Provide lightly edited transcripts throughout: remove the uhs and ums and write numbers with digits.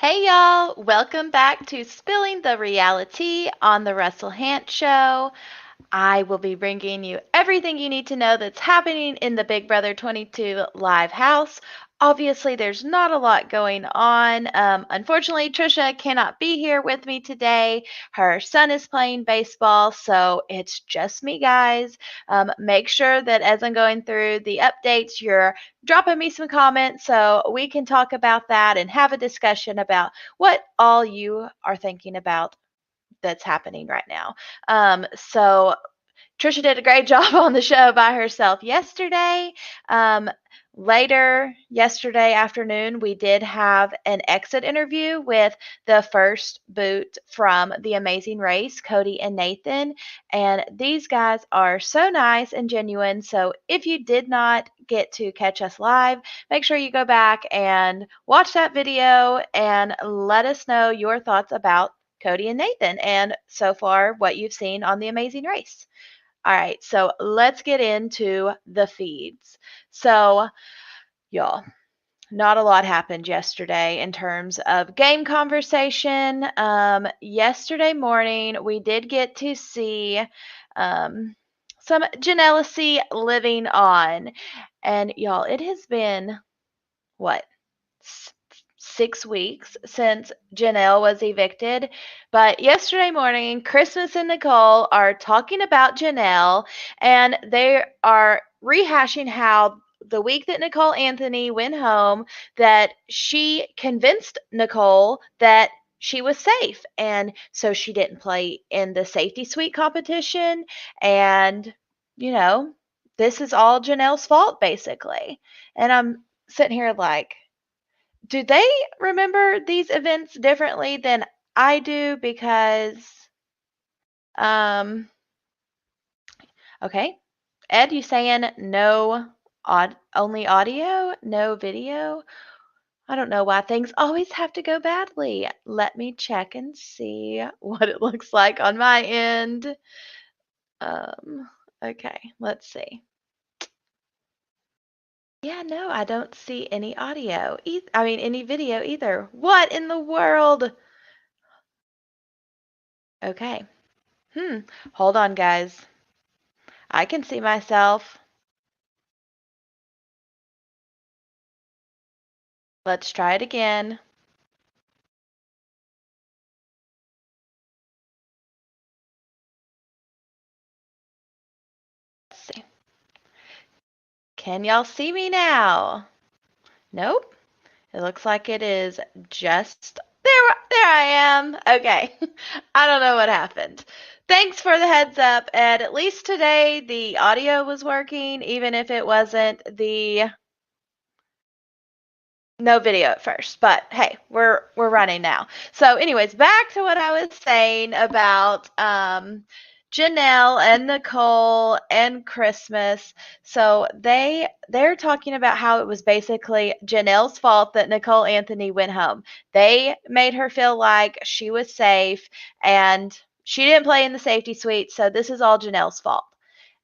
Hey y'all, welcome back to Spilling the Reality on the Russell Hantz Show. I will be bringing you everything you need to know that's happening in the Big Brother 22 live house. Obviously, there's not a lot going on. Unfortunately, Trisha cannot be here with me today. Her son is playing baseball, so it's just me, guys. Make sure that as I'm going through the updates, you're dropping me some comments so we can talk about that and have a discussion about what all you are thinking about that's happening right now. So Trisha did a great job on the show by herself yesterday. Um, Later yesterday afternoon, we did have an exit interview with the first boot from The Amazing Race, Cody and Nathan. And these guys are so nice and genuine. So if you did not get to catch us live, make sure you go back and watch that video and let us know your thoughts about Cody and Nathan and so far what you've seen on The Amazing Race. All right, so let's get into the feeds. So, y'all, not a lot happened yesterday in terms of game conversation. Yesterday morning, we did get to see some Janellousy living on. And, y'all, it has been, what, 6 weeks since Janelle was evicted. But yesterday morning, Christmas and Nicole are talking about Janelle, and they are rehashing how the week that Nicole Anthony went home, that she convinced Nicole that she was safe. And so she didn't play in the safety suite competition. And, you know, this is all Janelle's fault, basically. And I'm sitting here like, do they remember these events differently than I do? Because, um, okay, Ed, you saying no only audio, no video? I don't know why things always have to go badly. Let me check and see what it looks like on my end. Okay, let's see. Yeah, no, I don't see any audio. I mean, any video either. What in the world? Okay. Hold on, guys. I can see myself. Let's try it again. Let's see. Can y'all see me now? Nope. It looks like it is just there. There I am. Okay. I don't know what happened. Thanks for the heads up, Ed. At least today the audio was working, even if it wasn't the no video at first. But hey, we're running now. So, anyways, back to what I was saying about Janelle and Nicole and Christmas. So they're talking about how it was basically Janelle's fault that Nicole Anthony went home. They made her feel like she was safe and she didn't play in the safety suite, so this is all Janelle's fault.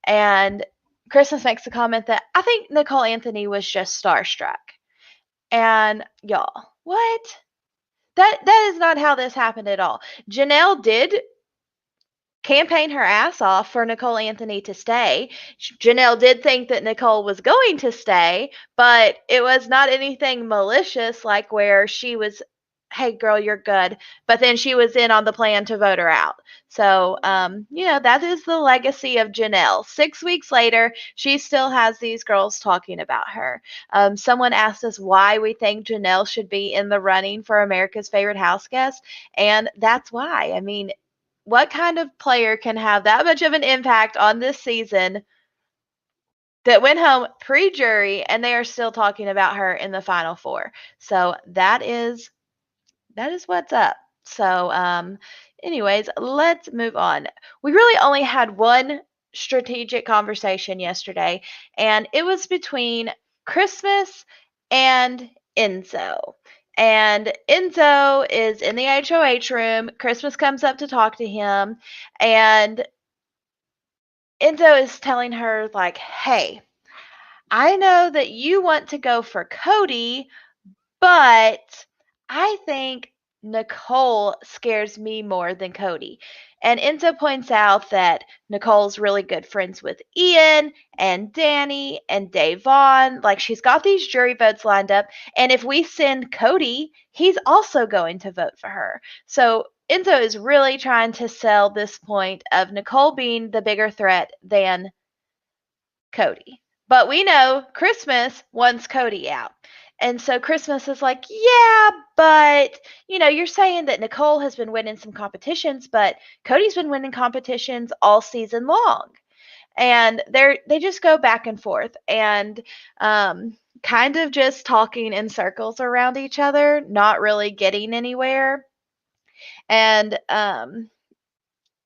And Christmas makes a comment that I think Nicole Anthony was just starstruck. And y'all, what? That is not how this happened at all. Janelle did campaign her ass off for Nicole Anthony to stay. Janelle did think that Nicole was going to stay, but it was not anything malicious like where she was, hey girl, you're good. But then she was in on the plan to vote her out. So, that is the legacy of Janelle. 6 weeks later, she still has these girls talking about her. Someone asked us why we think Janelle should be in the running for America's favorite house guest. And that's why. I mean, what kind of player can have that much of an impact on this season that went home pre-jury and they are still talking about her in the final four? So that is what's up. So anyways, let's move on. We really only had one strategic conversation yesterday, and it was between Christmas and Enzo. And Enzo is in the HOH room. Christmas comes up to talk to him, and Enzo is telling her, like, hey, I know that you want to go for Cody, but I think Nicole scares me more than Cody. And Enzo points out that Nicole's really good friends with Ian and Danny and Davon. Like, she's got these jury votes lined up. And if we send Cody, he's also going to vote for her. So Enzo is really trying to sell this point of Nicole being the bigger threat than Cody. But we know Christmas wants Cody out. And so Christmas is like, yeah, but you're saying that Nicole has been winning some competitions, but Cody's been winning competitions all season long. And they just go back and forth and kind of just talking in circles around each other, not really getting anywhere. And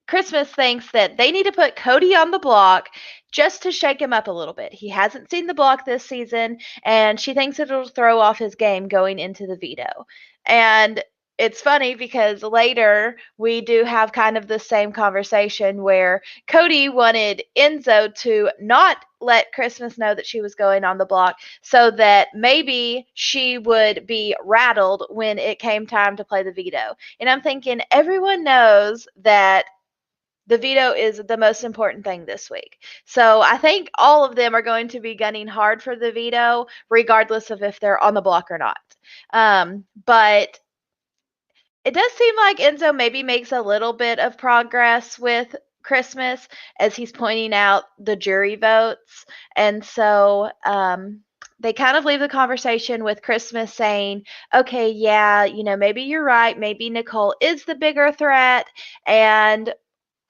Christmas thinks that they need to put Cody on the block just to shake him up a little bit. He hasn't seen the block this season, and she thinks it'll throw off his game going into the veto. And it's funny because later we do have kind of the same conversation where Cody wanted Enzo to not let Christmas know that she was going on the block so that maybe she would be rattled when it came time to play the veto. And I'm thinking everyone knows that the veto is the most important thing this week. So I think all of them are going to be gunning hard for the veto, regardless of if they're on the block or not. But it does seem like Enzo maybe makes a little bit of progress with Christmas as he's pointing out the jury votes. And so they kind of leave the conversation with Christmas saying, okay, yeah, maybe you're right. Maybe Nicole is the bigger threat. And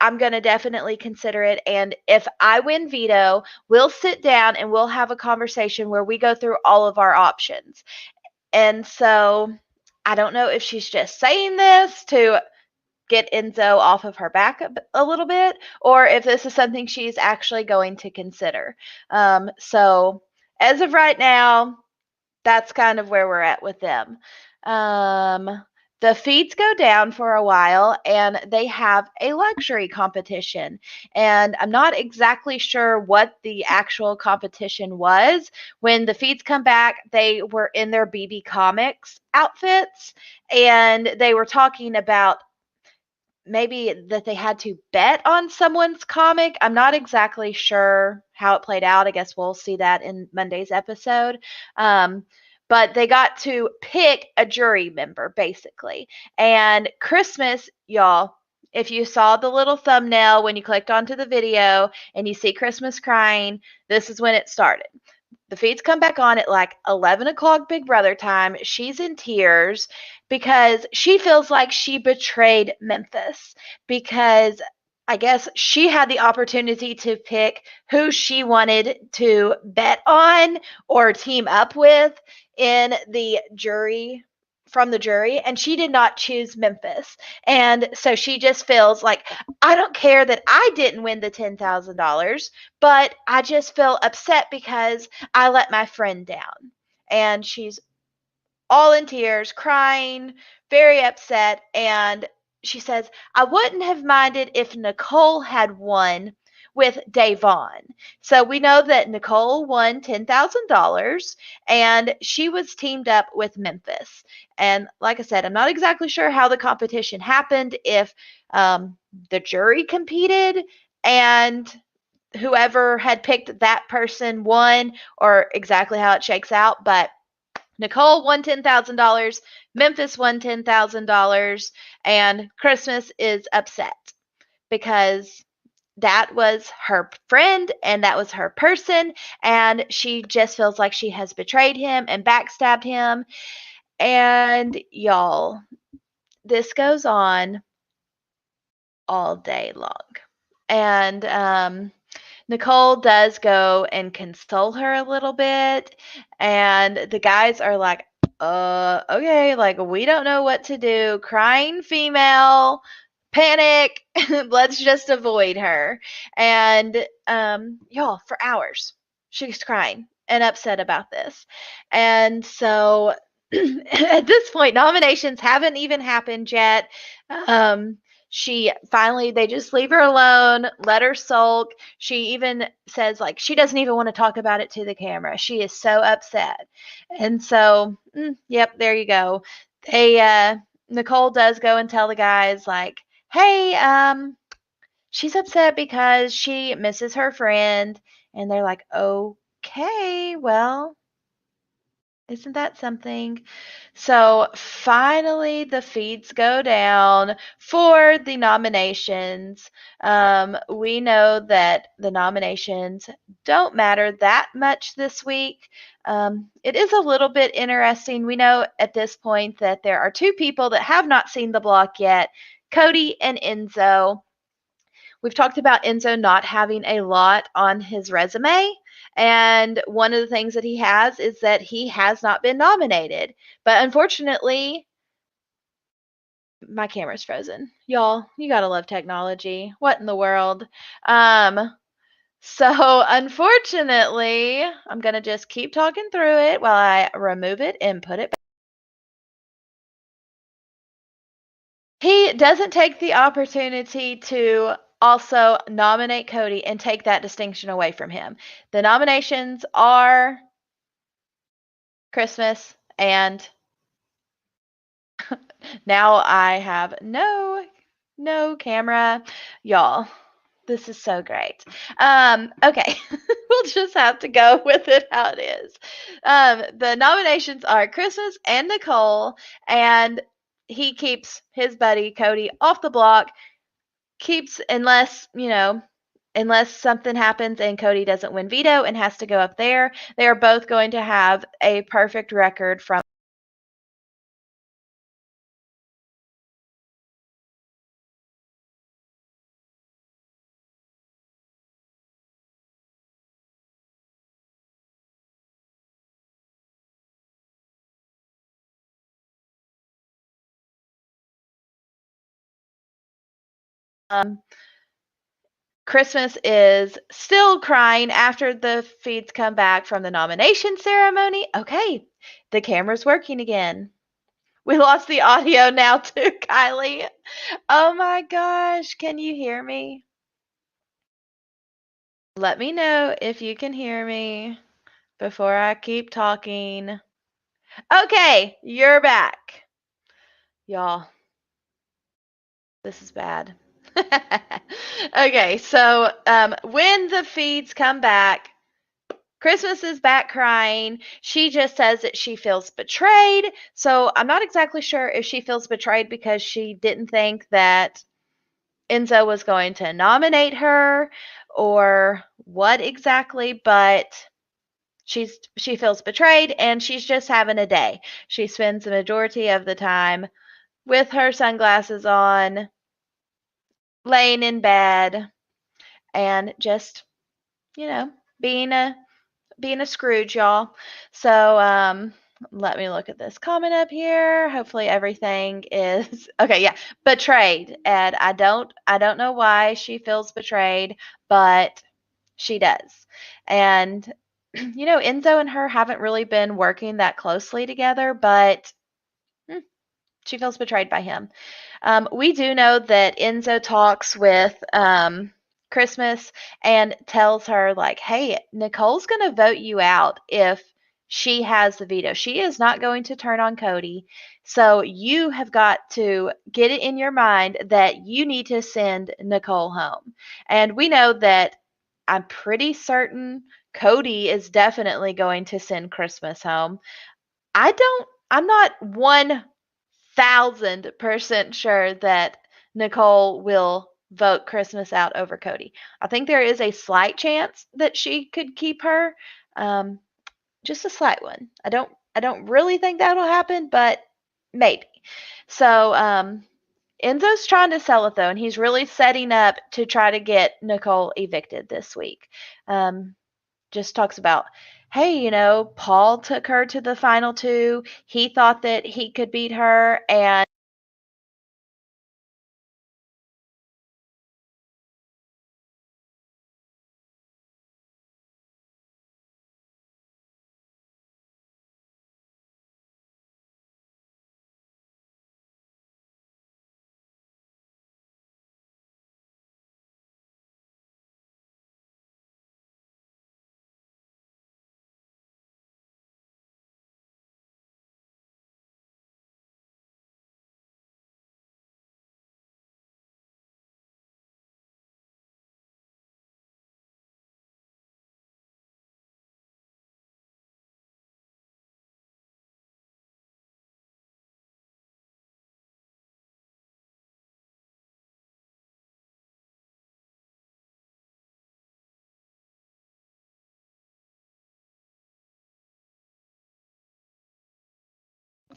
I'm going to definitely consider it. And if I win veto, we'll sit down and we'll have a conversation where we go through all of our options. And so I don't know if she's just saying this to get Enzo off of her back a little bit, or if this is something she's actually going to consider. So as of right now, that's kind of where we're at with them. The feeds go down for a while and they have a luxury competition. And I'm not exactly sure what the actual competition was. When the feeds come back, they were in their BB Comics outfits and they were talking about maybe that they had to bet on someone's comic. I'm not exactly sure how it played out. I guess we'll see that in Monday's episode. But they got to pick a jury member, basically. And Christmas, y'all, if you saw the little thumbnail when you clicked onto the video and you see Christmas crying, this is when it started. The feeds come back on at like 11 o'clock Big Brother time. She's in tears because she feels like she betrayed Memphis because I guess she had the opportunity to pick who she wanted to bet on or team up with in the jury from the jury, and she did not choose Memphis. And so she just feels like, I don't care that I didn't win the $10,000, but I just feel upset because I let my friend down. And she's all in tears, crying, very upset. And she says, I wouldn't have minded if Nicole had won with Davon. So we know that Nicole won $10,000 and she was teamed up with Memphis. And like I said, I'm not exactly sure how the competition happened, if the jury competed and whoever had picked that person won, or exactly how it shakes out. But Nicole won $10,000, Memphis won $10,000, and Christmas is upset because that was her friend and that was her person, and she just feels like she has betrayed him and backstabbed him. And y'all, this goes on all day long. And Nicole does go and console her a little bit, and the guys are like, okay, like, we don't know what to do. Crying female, panic, let's just avoid her. And y'all, for hours, she's crying and upset about this. And so at this point, nominations haven't even happened yet. They just leave her alone, let her sulk. She even says, like, she doesn't even want to talk about it to the camera. She is so upset. And so, yep, there you go. they Nicole does go and tell the guys like, "Hey, she's upset because she misses her friend." And they're like, "Okay, well, isn't that something?" So finally, the feeds go down for the nominations. We know that the nominations don't matter that much this week. It is a little bit interesting. We know at this point that there are two people that have not seen the block yet, Cody and Enzo. We've talked about Enzo not having a lot on his resume. And one of the things that he has is that he has not been nominated. But unfortunately, my camera's frozen. Y'all, you gotta love technology. What in the world? So unfortunately, I'm gonna just keep talking through it while I remove it and put it back. He doesn't take the opportunity to also nominate Cody and take that distinction away from him. The nominations are Christmas, and now I have no camera. Y'all, this is so great. Okay, we'll just have to go with it how it is. The nominations are Christmas and Nicole, and he keeps his buddy Cody off the block. Keeps unless something happens and Cody doesn't win veto and has to go up there. They are both going to have a perfect record from Christmas is still crying after the feeds come back from the nomination ceremony. Okay, the camera's working again. We lost the audio now too, Kiley. Oh my gosh, can you hear me? Let me know if you can hear me before I keep talking. Okay, you're back. Y'all, this is bad. Okay, so when the feeds come back, Christmas is back crying. She just says that she feels betrayed. So I'm not exactly sure if she feels betrayed because she didn't think that Enzo was going to nominate her or what exactly, but she feels betrayed and she's just having a day. She spends the majority of the time with her sunglasses on, laying in bed, and just, you know, being a Scrooge, y'all. So, let me look at this comment up here. Hopefully everything is okay. Yeah, betrayed, and I don't know why she feels betrayed, but she does. And Enzo and her haven't really been working that closely together, but she feels betrayed by him. We do know that Enzo talks with Christmas and tells her, like, hey, Nicole's going to vote you out if she has the veto. She is not going to turn on Cody. So you have got to get it in your mind that you need to send Nicole home. And we know that I'm pretty certain Cody is definitely going to send Christmas home. I'm not 1,000% sure that Nicole will vote Christmas out over Cody. I think there is a slight chance that she could keep her, um, just a slight one. I don't really think that'll happen, but maybe. So Enzo's trying to sell it though, and he's really setting up to try to get Nicole evicted this week. Just talks about, hey, Paul took her to the final two. He thought that he could beat her, and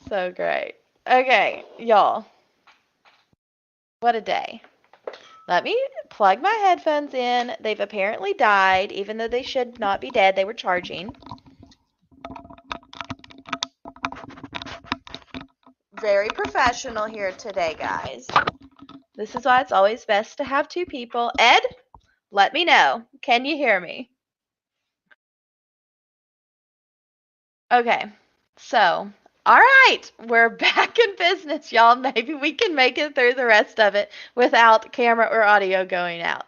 So great. Okay, y'all. What a day. Let me plug my headphones in. They've apparently died, even though they should not be dead. They were charging. Very professional here today, guys. This is why it's always best to have two people. Ed, let me know. Can you hear me? Okay. So, all right, we're back in business, y'all. Maybe we can make it through the rest of it without camera or audio going out.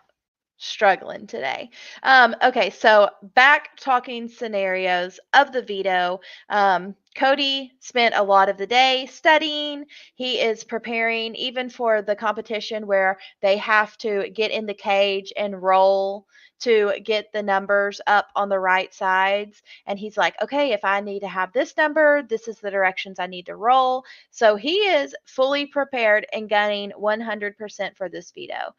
Struggling today. Okay, so back talking scenarios of the veto. Cody spent a lot of the day studying. He is preparing even for the competition where they have to get in the cage and roll to get the numbers up on the right sides. And he's like, okay, if I need to have this number, this is the directions I need to roll. So he is fully prepared and gunning 100% for this veto.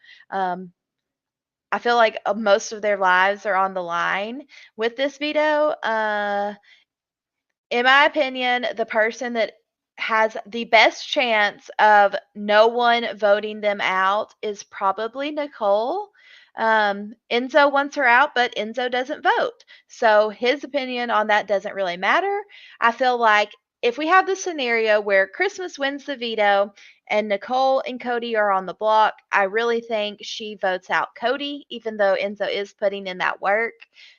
I feel like most of their lives are on the line with this veto. In my opinion, the person that has the best chance of no one voting them out is probably Nicole. Enzo wants her out, but Enzo doesn't vote. So his opinion on that doesn't really matter. I feel like if we have the scenario where Christmas wins the veto and Nicole and Cody are on the block, I really think she votes out Cody, even though Enzo is putting in that work.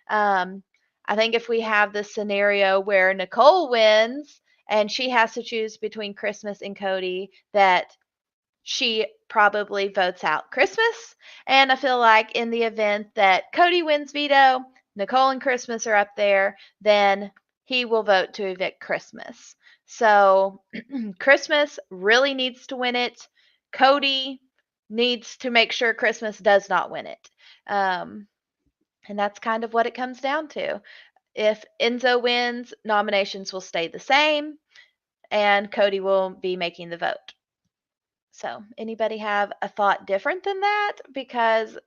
I think if we have this scenario where Nicole wins and she has to choose between Christmas and Cody, that she probably votes out Christmas. And I feel like in the event that Cody wins veto, Nicole and Christmas are up there, then he will vote to evict Christmas. So Christmas really needs to win it. Cody needs to make sure Christmas does not win it. And that's kind of what it comes down to. If Enzo wins, nominations will stay the same, and Cody will be making the vote. So, anybody have a thought different than that? Because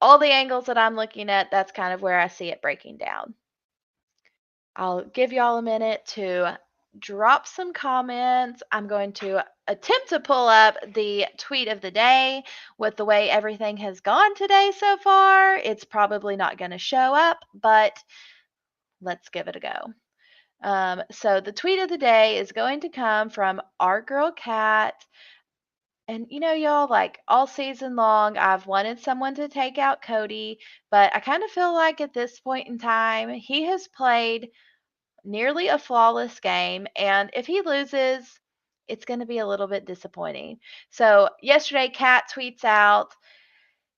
all the angles that I'm looking at, that's kind of where I see it breaking down. I'll give y'all a minute to drop some comments. I'm going to attempt to pull up the tweet of the day. With the way everything has gone today so far, it's probably not going to show up, but let's give it a go. So the tweet of the day is going to come from our girl Kat. And y'all, like all season long, I've wanted someone to take out Cody, but I kind of feel like at this point in time, he has played nearly a flawless game. And if he loses, it's going to be a little bit disappointing. So yesterday, Kat tweets out,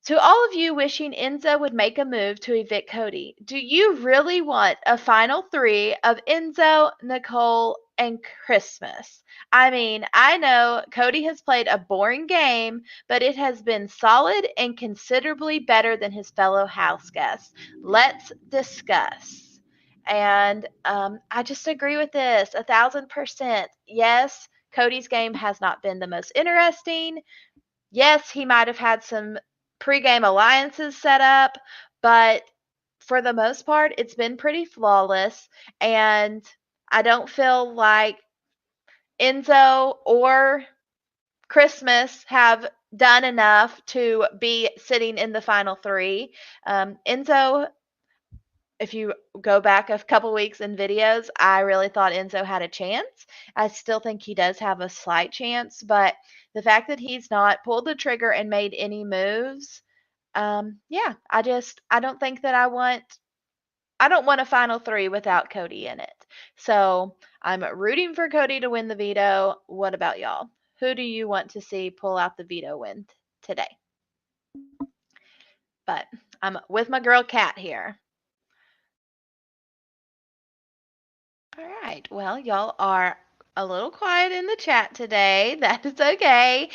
to all of you wishing Enzo would make a move to evict Cody, do you really want a final three of Enzo, Nicole, and Christmas? I mean, I know Cody has played a boring game, but it has been solid and considerably better than his fellow house guests. Let's discuss. And I just agree with this 1,000%. Yes, Cody's game has not been the most interesting. Yes, he might have had some pregame alliances set up, but for the most part, it's been pretty flawless. And I don't feel like Enzo or Christmas have done enough to be sitting in the final three. Enzo, if you go back a couple weeks in videos, I really thought Enzo had a chance. I still think he does have a slight chance, but the fact that he's not pulled the trigger and made any moves, yeah, I don't think that I don't want a final three without Cody in it. So I'm rooting for Cody to win the veto. What about y'all? Who do you want to see pull out the veto win today? But I'm with my girl Kat here. All right. Well, y'all are a little quiet in the chat today. That is okay.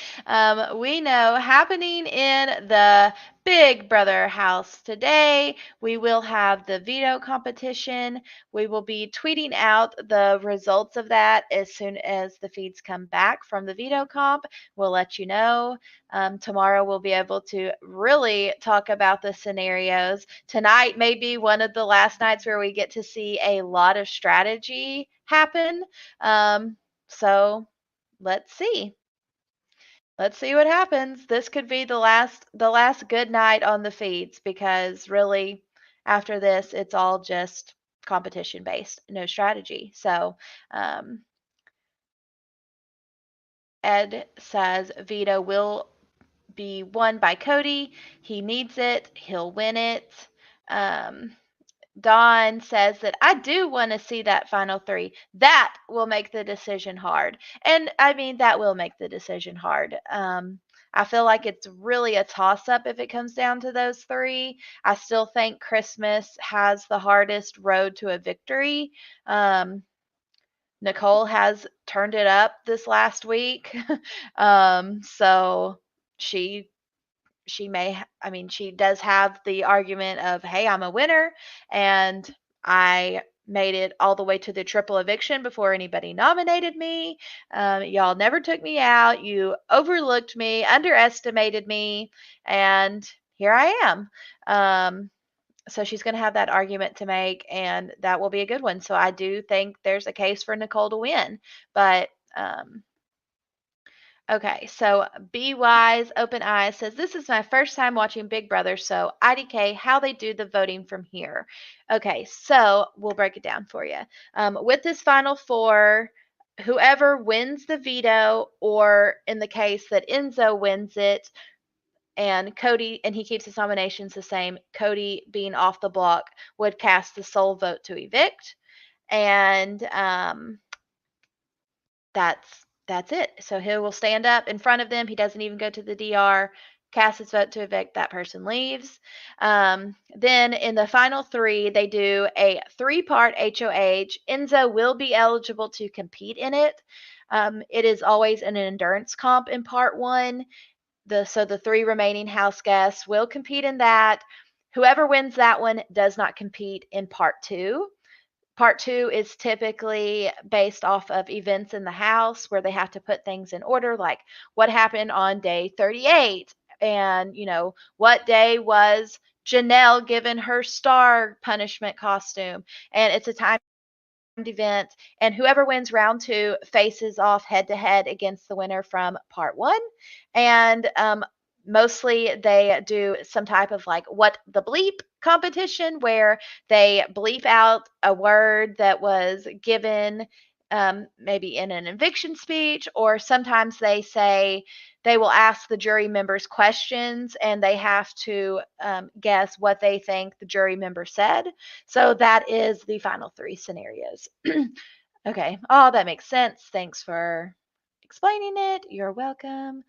We know happening in the Big Brother house today, we will have the veto competition. We will be tweeting out the results of that as soon as the feeds come back from the veto comp. We'll let you know. Tomorrow we'll be able to really talk about the scenarios. Tonight may be one of the last nights where we get to see a lot of strategy happen. So let's see. Let's see what happens. This could be the last good night on the feeds, because really after this it's all just competition based, no strategy. So Ed says Veto will be won by Cody. He needs it. He'll win it. Um, Dawn says that I do want to see that final three. That will make the decision hard. And I mean, that will make the decision hard. I feel like it's really a toss up if it comes down to those three. I still think Christmas has the hardest road to a victory. Nicole has turned it up this last week. So she I mean, she does have the argument of, hey, I'm a winner and I made it all the way to the triple eviction before anybody nominated me. Y'all never took me out. You overlooked me, underestimated me, and here I am. So she's going to have that argument to make, and that will be a good one. So I do think there's a case for Nicole to win. But okay, so Be Wise Open Eyes says, this is my first time watching Big Brother, so IDK, how they do the voting from here. Okay, so we'll break it down for you. With this final four, whoever wins the veto, or in the case that Enzo wins it, and Cody, and he keeps his nominations the same, Cody being off the block, would cast the sole vote to evict. And that's it. So he will stand up in front of them. He doesn't even go to the DR, cast his vote to evict. That person leaves. Then in the final three, they do a 3-part HOH. Enzo will be eligible to compete in it. It is always an endurance comp in part one. So the 3 remaining house guests will compete in that. Whoever wins that one does not compete in part two. Part two is typically based off of events in the house where they have to put things in order, like what happened on day 38, and what day was Janelle given her star punishment costume. And it's a timed event, and whoever wins round two faces off head to head against the winner from part one. And mostly they do some type of like what the bleep competition, where they bleep out a word that was given maybe in an eviction speech, or sometimes they will ask the jury members questions and they have to guess what they think the jury member said. So that is the final 3 scenarios. Okay. Oh, that makes sense. Thanks for explaining it. You're welcome.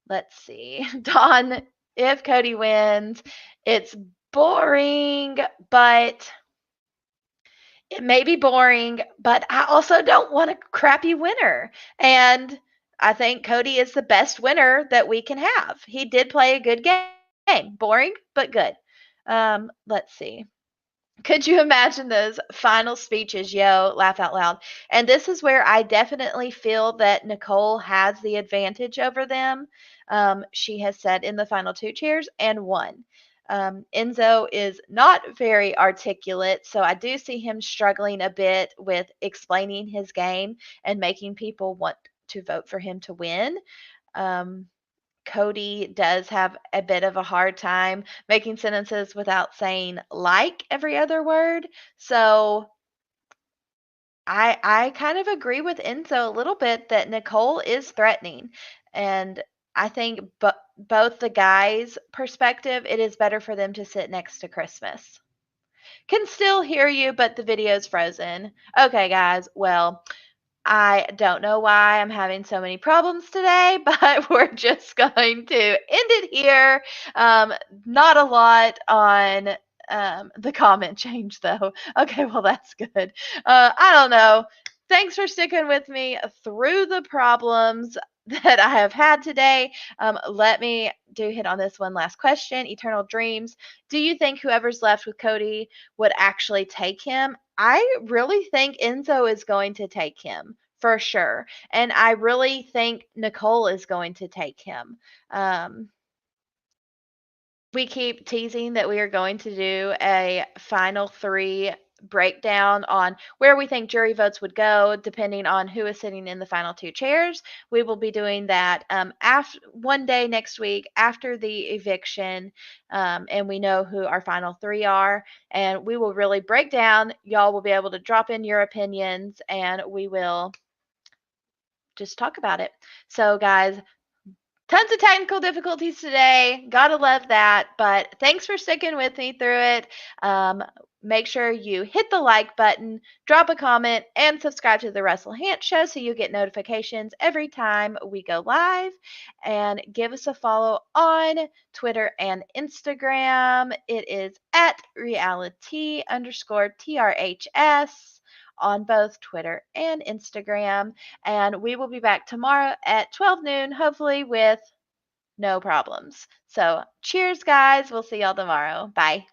Let's see. Dawn, if Cody wins, it's boring, but it may be boring, but I also don't want a crappy winner. And I think Cody is the best winner that we can have. He did play a good game. Boring, but good. Let's see. Could you imagine those final speeches? Yo, laugh out loud. And this is where I definitely feel that Nicole has the advantage over them. She has sat in the final 2 chairs and won. Enzo is not very articulate, so I do see him struggling a bit with explaining his game and making people want to vote for him to win. Cody does have a bit of a hard time making sentences without saying like every other word. So I kind of agree with Enzo a little bit that Nicole is threatening. And I think both the guys' perspective, it is better for them to sit next to Christmas. Can still hear you, but the video's frozen. Okay, guys. Well, I don't know why I'm having so many problems today, but we're just going to end it here. Not a lot on the comment change, though. Okay, well, that's good. I don't know. Thanks for sticking with me through the problems that I have had today. Let me hit on this one last question. Eternal Dreams. Do you think whoever's left with Cody would actually take him? I really think Enzo is going to take him for sure. And I really think Nicole is going to take him. We keep teasing that we are going to do a final 3 breakdown on where we think jury votes would go, depending on who is sitting in the final two chairs. We will be doing that after one day next week after the eviction, and we know who our final three are. And we will really break down. Y'all will be able to drop in your opinions, and we will just talk about it. So, guys, tons of technical difficulties today. Gotta love that. But thanks for sticking with me through it. Make sure you hit the like button, drop a comment, and subscribe to the Russell Hantz Show so you get notifications every time we go live. And give us a follow on Twitter and Instagram. It is at RealiTEA_TRHS on both Twitter and Instagram. And we will be back tomorrow at 12 noon, hopefully with no problems. So cheers, guys. We'll see y'all tomorrow. Bye.